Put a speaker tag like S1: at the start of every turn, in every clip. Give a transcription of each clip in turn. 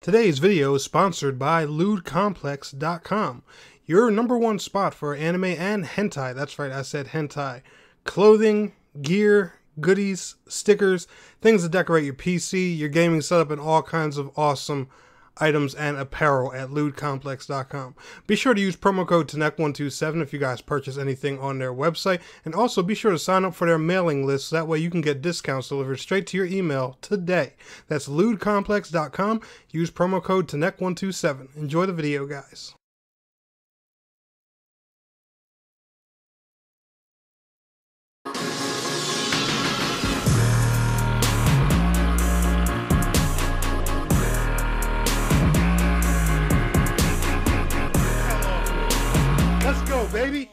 S1: Today's video is sponsored by lewdcomplex.com, your #1 spot for anime and hentai. That's right, I said hentai. Clothing, gear, goodies, stickers, things to decorate your PC, your gaming setup, and all kinds of awesome items and apparel at lewdcomplex.com. Be sure to use promo code TNEC127 if you guys purchase anything on their website, and also be sure to sign up for their mailing list so that way you can get discounts delivered straight to your email today. That's lewdcomplex.com. Use promo code TNEC127. Enjoy the video, guys. Let's go, baby!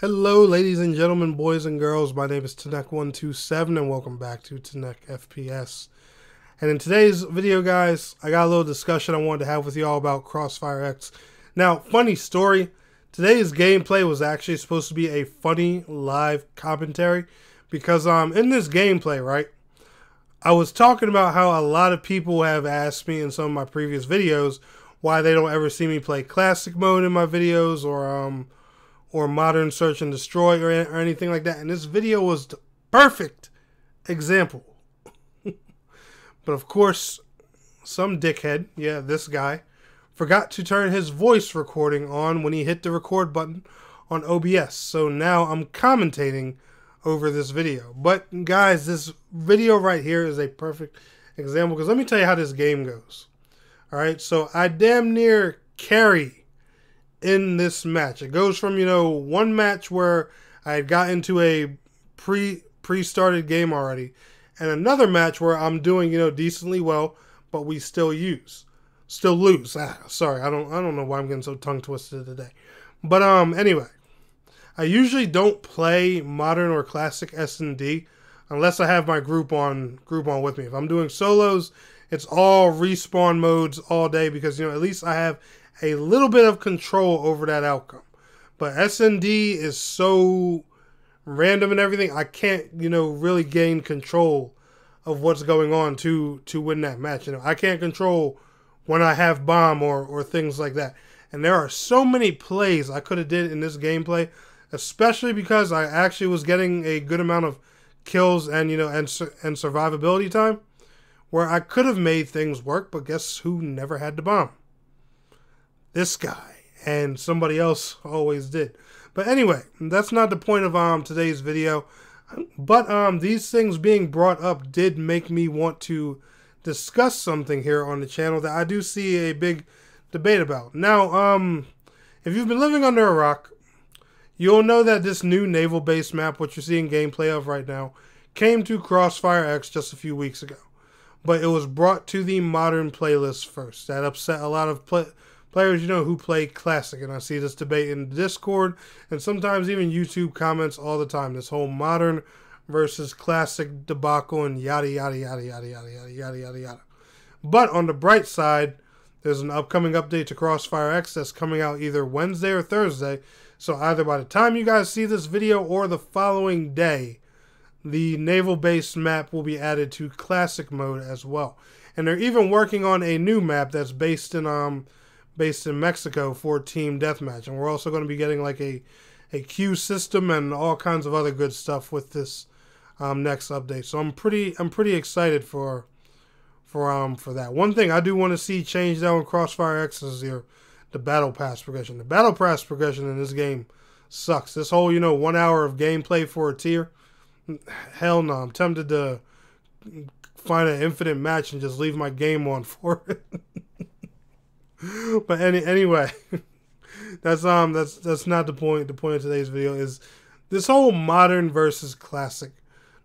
S1: Hello, ladies and gentlemen, boys and girls. My name is TNEC127, and welcome back to TNEC FPS. And in today's video, guys, I got a little discussion I wanted to have with y'all about Crossfirex. Now, funny story, today's gameplay was actually supposed to be a funny live commentary, because in this gameplay, right, I was talking about how a lot of people have asked me in some of my previous videos why they don't ever see me play classic mode in my videos, or modern search and destroy, or anything like that. And this video was the perfect example. But of course, some dickhead, yeah, this guy, forgot to turn his voice recording on when he hit the record button on OBS. So now I'm commentating over this video. But guys, this video right here is a perfect example, because let me tell you how this game goes. Alright, so I damn near carry in this match. It goes from, you know, one match where I had got into a pre-started game already, and another match where I'm doing, you know, decently well, but we still lose. Sorry, I don't know why I'm getting so tongue twisted today. But anyway, I usually don't play modern or classic S&D unless I have my group on with me. If I'm doing solos, it's all respawn modes all day, because, you know, at least I have a little bit of control over that outcome. But S&D is so random and everything, I can't, you know, really gain control of what's going on to win that match. You know, I can't control when I have bomb or things like that. And there are so many plays I could have did in this gameplay, especially because I actually was getting a good amount of kills and, you know, and survivability time, where I could have made things work. But guess who never had the bomb? This guy. And somebody else always did. But anyway, that's not the point of today's video. But these things being brought up did make me want to discuss something here on the channel that I do see a big debate about. Now, if you've been living under a rock, you'll know that this new naval-based map, which you're seeing gameplay of right now, came to Crossfirex just a few weeks ago. But it was brought to the modern playlist first. That upset a lot of players, you know, who play classic. And I see this debate in Discord and sometimes even YouTube comments all the time. This whole modern versus classic debacle and yada, yada, yada, yada, yada, yada, yada, yada, yada. But on the bright side, there's an upcoming update to Crossfirex that's coming out either Wednesday or Thursday. So either by the time you guys see this video or the following day, the naval-based map will be added to classic mode as well. And they're even working on a new map that's based in Mexico for team deathmatch. And we're also going to be getting like a queue system and all kinds of other good stuff with this next update. So I'm pretty excited for that. One thing I do want to see changed out in Crossfirex is the battle pass progression. The battle pass progression in this game sucks. This whole, you know, 1 hour of gameplay for a tier, hell no. I'm tempted to find an infinite match and just leave my game on for it. But anyway, that's not the point. The point of today's video is this whole modern versus classic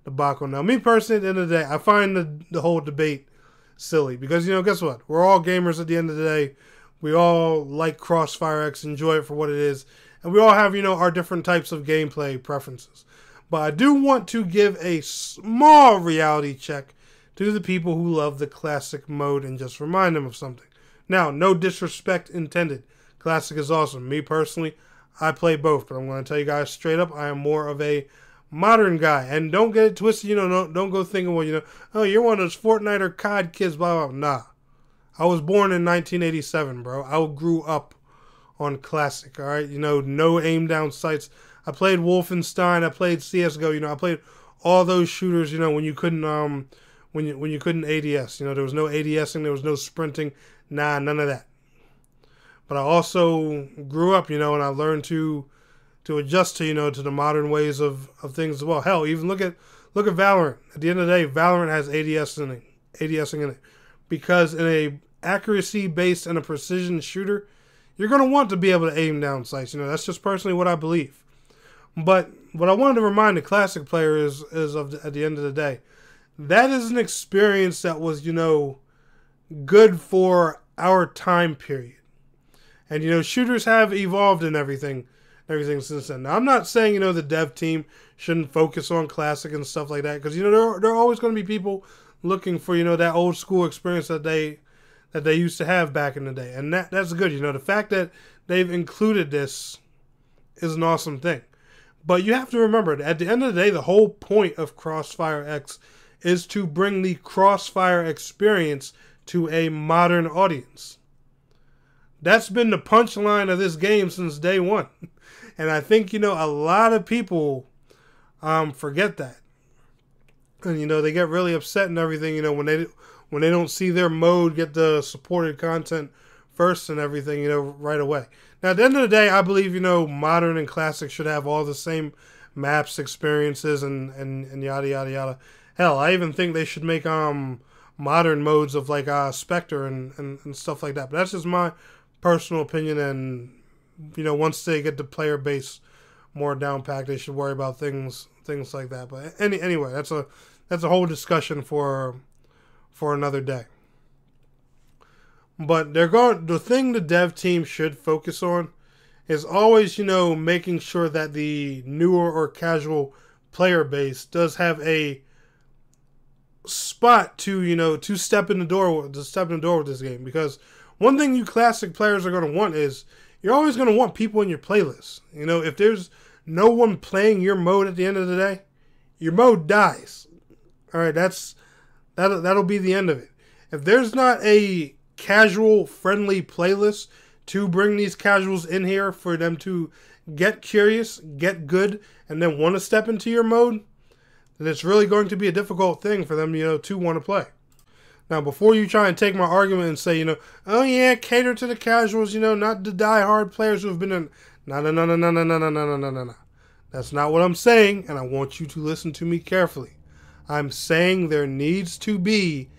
S1: debacle. Now, me personally, at the end of the day, I find the whole debate silly, because, you know, guess what? We're all gamers at the end of the day. We all like Crossfirex, enjoy it for what it is, and we all have, you know, our different types of gameplay preferences. But I do want to give a small reality check to the people who love the classic mode and just remind them of something. Now, no disrespect intended. Classic is awesome. Me personally, I play both, but I'm going to tell you guys straight up, I am more of a modern guy. And don't get it twisted, you know, don't go thinking, well, you know, oh, you're one of those Fortnite or COD kids, blah, blah, blah. Nah. I was born in 1987, bro. I grew up on Classic, all right? You know, no aim down sights. I played Wolfenstein. I played CSGO. You know, I played all those shooters, you know, when you couldn't when you couldn't ADS. You know, there was no ADSing, there was no sprinting. Nah, none of that. But I also grew up, you know, and I learned to adjust to, you know, to the modern ways of things as well. Hell, even look at Valorant. At the end of the day, Valorant has ADSing in it. Because in a accuracy based and a precision shooter, you're going to want to be able to aim down sights. You know, that's just personally what I believe. But what I wanted to remind the Classic player is at the end of the day, that is an experience that was, you know, good for our time period. And, you know, shooters have evolved and everything since then. Now, I'm not saying, you know, the dev team shouldn't focus on Classic and stuff like that. Because, you know, there are always going to be people looking for, you know, that old school experience that they used to have back in the day. And that's good. You know, the fact that they've included this is an awesome thing. But you have to remember, at the end of the day, the whole point of Crossfirex is to bring the Crossfire experience to a modern audience. That's been the punchline of this game since day one. And I think, you know, a lot of people forget that. And, you know, they get really upset and everything, you know, when they don't see their mode get the supported content first and everything, you know, right away. Now, at the end of the day, I believe, you know, modern and classic should have all the same maps, experiences, and yada, yada, yada. Hell, I even think they should make modern modes of, like, Spectre and stuff like that. But that's just my personal opinion, and, you know, once they get the player base more down packed, they should worry about things like that. But anyway, that's a whole discussion for another day. But the thing the dev team should focus on is always, you know, making sure that the newer or casual player base does have a spot to, you know, to step in the door with this game. Because one thing you classic players are going to want is you're always going to want people in your playlist. You know, if there's no one playing your mode at the end of the day, your mode dies. All right, that'll be the end of it. If there's not a casual friendly playlist to bring these casuals in here for them to get curious, get good, and then want to step into your mode, then it's really going to be a difficult thing for them, you know, to want to play. Now, before you try and take my argument and say, you know, oh yeah, cater to the casuals, you know, not the die-hard players who have been in. No. That's not what I'm saying, and I want you to listen to me carefully. I'm saying there needs to be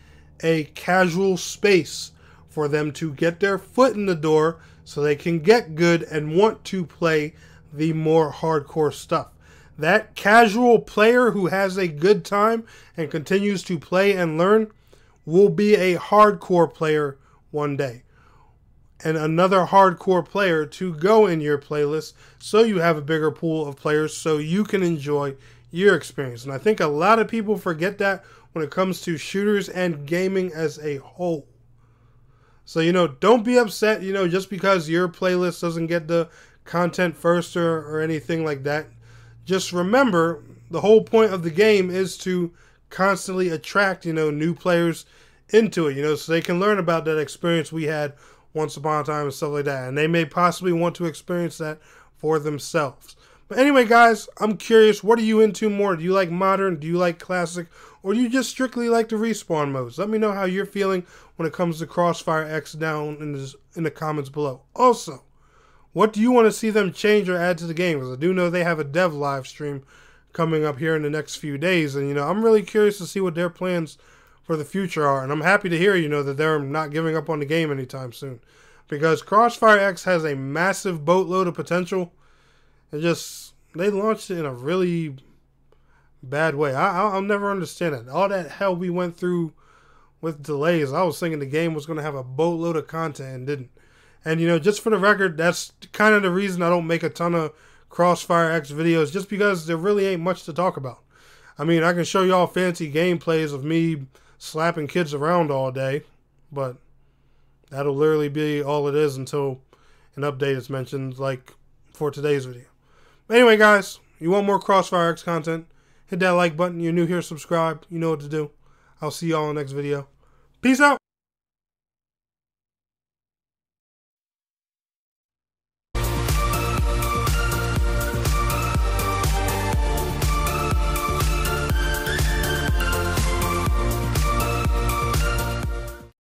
S1: a casual space for them to get their foot in the door so they can get good and want to play the more hardcore stuff. That casual player who has a good time and continues to play and learn will be a hardcore player one day. And another hardcore player to go in your playlist so you have a bigger pool of players so you can enjoy your experience. And I think a lot of people forget that when it comes to shooters and gaming as a whole. So, you know, don't be upset, you know, just because your playlist doesn't get the content first or anything like that. Just remember, the whole point of the game is to constantly attract, you know, new players into it, you know, so they can learn about that experience we had once upon a time and stuff like that. And they may possibly want to experience that for themselves. But anyway, guys, I'm curious, what are you into more? Do you like modern? Do you like classic? Or do you just strictly like the respawn modes? Let me know how you're feeling when it comes to Crossfirex down in the comments below. Also, what do you want to see them change or add to the game? Because I do know they have a dev live stream coming up here in the next few days. And, you know, I'm really curious to see what their plans for the future are. And I'm happy to hear, you know, that they're not giving up on the game anytime soon. Because Crossfirex has a massive boatload of potential. It just, they launched it in a really bad way. I'll never understand it. All that hell we went through with delays, I was thinking the game was going to have a boatload of content and didn't. And, you know, just for the record, that's kind of the reason I don't make a ton of Crossfirex videos, just because there really ain't much to talk about. I mean, I can show y'all fancy gameplays of me slapping kids around all day, but that'll literally be all it is until an update is mentioned, like for today's video. Anyway, guys, you want more Crossfirex content? Hit that like button. You're new here, subscribe. You know what to do. I'll see y'all in the next video. Peace out.